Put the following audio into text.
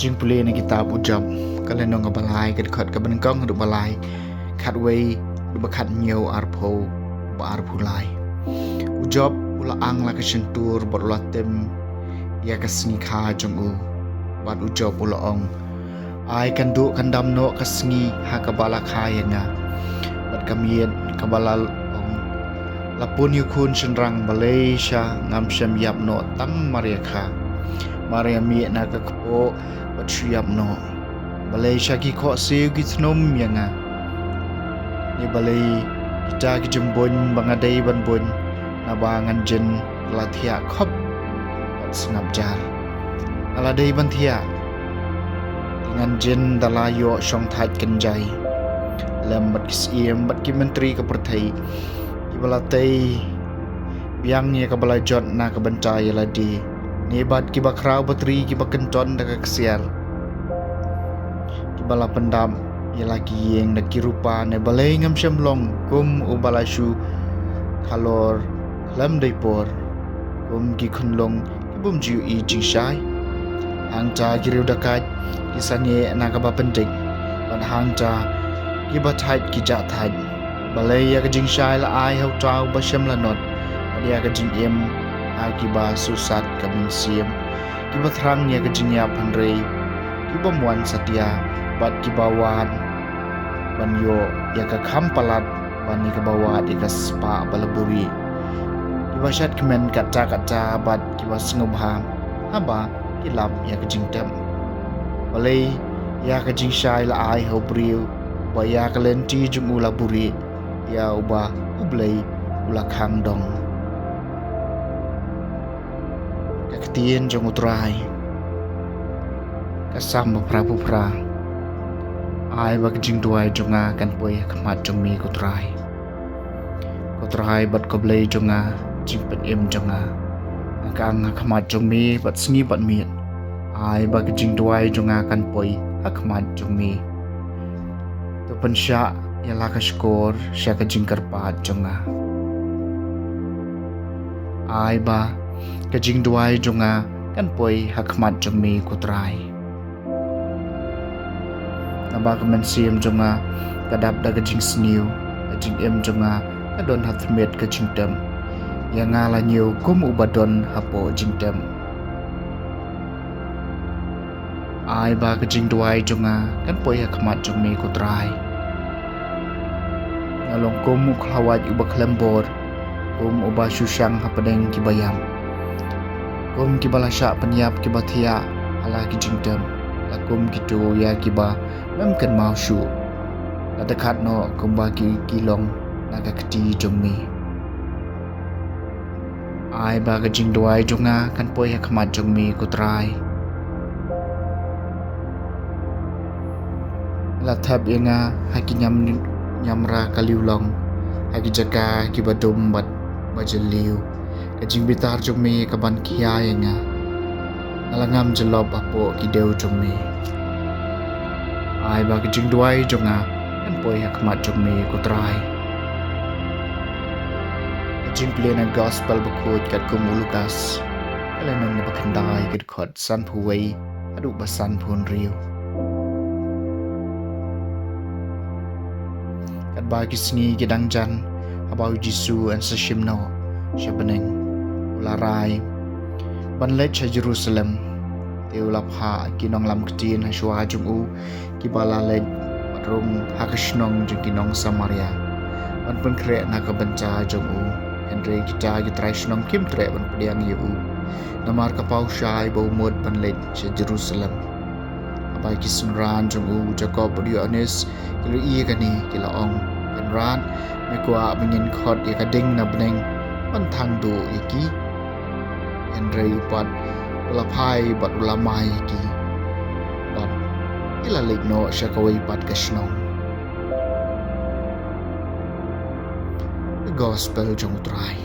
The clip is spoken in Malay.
จึงเปลี่ยนในกิตาบุจับก็เลยนองกับบลายกันขัดกับบันก้องหรือบลายขัดไว้หรือขัดเหนียวอาร์โพบอาร์พูลายอุจับอุลอังลักชันตูร์บทละเต็มยากสงีขาจงอูบัดอุจับอุลองไอกันดุกันดำโนกสงีหากบาลาคายงาบัดกมีนกบาลาองlapun yukun senrang Malaysia ngam syam yap no tam Maria mi na ka ko bat syap no Malaysia ki kho siu ki thnom yanga ni balai kita ki jembon bangadai ban bon na bangan jen lathia khop bat sngap jar aladai ban thia dengan jen dalayo song that kenjai lam bat kisiem bat ki menteri ke perthai Ibalatay biang niya kabala jot na kabancay ladi nibat kiba kraw batri kiba kenton nagkaksial kibala pendam yalaki yang nakirupa ne balay ngam syamlong kum ubalasyu kalor kalam daypor kum gikunlong kibum jiu I jingshay hangta kiriw dakat kisanye nakabapendik ban hangta kiba thait kijat balai ya kajing syai la ai hau trao ba syam la not dia kajing em aki ba susat kamin siam ki ba thrang ya kajing ya phanrei ki ba muan satya bat ki bawan ban yo ya ka kham palat bani ka bawa di ka spa balaburi ki ba syat kemen kaca bat ki ba sngubham haba ki lap ya kajing tem balai ya kajing syai la ai hau briu ba ya ka lenti jumula buri ya ubah ublay ulakang dong kaktian jong utray kasam prabu pra ai bak jing duai jonga kan poi khamat jong mi kutray bat koblay jonga jing pen em jonga kang khamat jong mi bat sngi bat mi ai bak jing duai jonga kan poi khamat jong mi to pensya Yalah ka skor siya ka jingkar paat jonga ai ba ka jing duai jonga kan poi hakmat jong mi kutrai naba ka mensiam jonga kadap da ka jing sniu ka jing em jonga ka don hathmet ka jing tem ya ngala nyu kum ubadon hapo jing tem ai ba ka jing duai jonga kan poi hakmat jong mi kutrai along kum ukhlawat ubak lembor kum uba syusyang hapadeng kibayam kum kibalasya penyap kibathia ala kijingdem lakum gitu ya kiba memken mau syu ladakat no kum bagi kilong naga keti jongmi ai ba kajing duai jonga kan poi hakmat jongmi kutrai lathab yenga hakinyam nyamra kaliulong hagi jaga kibadum bat bajeliu kajing bitar jumi kaban kia yenga nalangam jelob apo kideu jumi ai ba kajing duai jonga kan poi hakmat jumi kutrai kajing plena gospel bakut kat kumulukas kalenong bakandai kid khot san phuwei adu basan phun riu kat bagi sengi gedang jan abau jisu an sashimno shabeneng ularai banlet cha Jerusalem teulapha kinong lam ktin hashwa jumu kibala let rum hakashnong jung kinong Samaria ban pen kre na ka banca jumu Henry kita gitraishnong kim tre ban pediang yu namar ka pau shai bau mod banlet cha Jerusalem abai kisunran jumu Jacob Dionis kilo iya kani kila ong kanran mekwa mingin khot ya kading na beneng pantang do iki Henry upat ulapai bat ulamai iki bat ila ligno syakawai pat kashnong the gospel jong utrai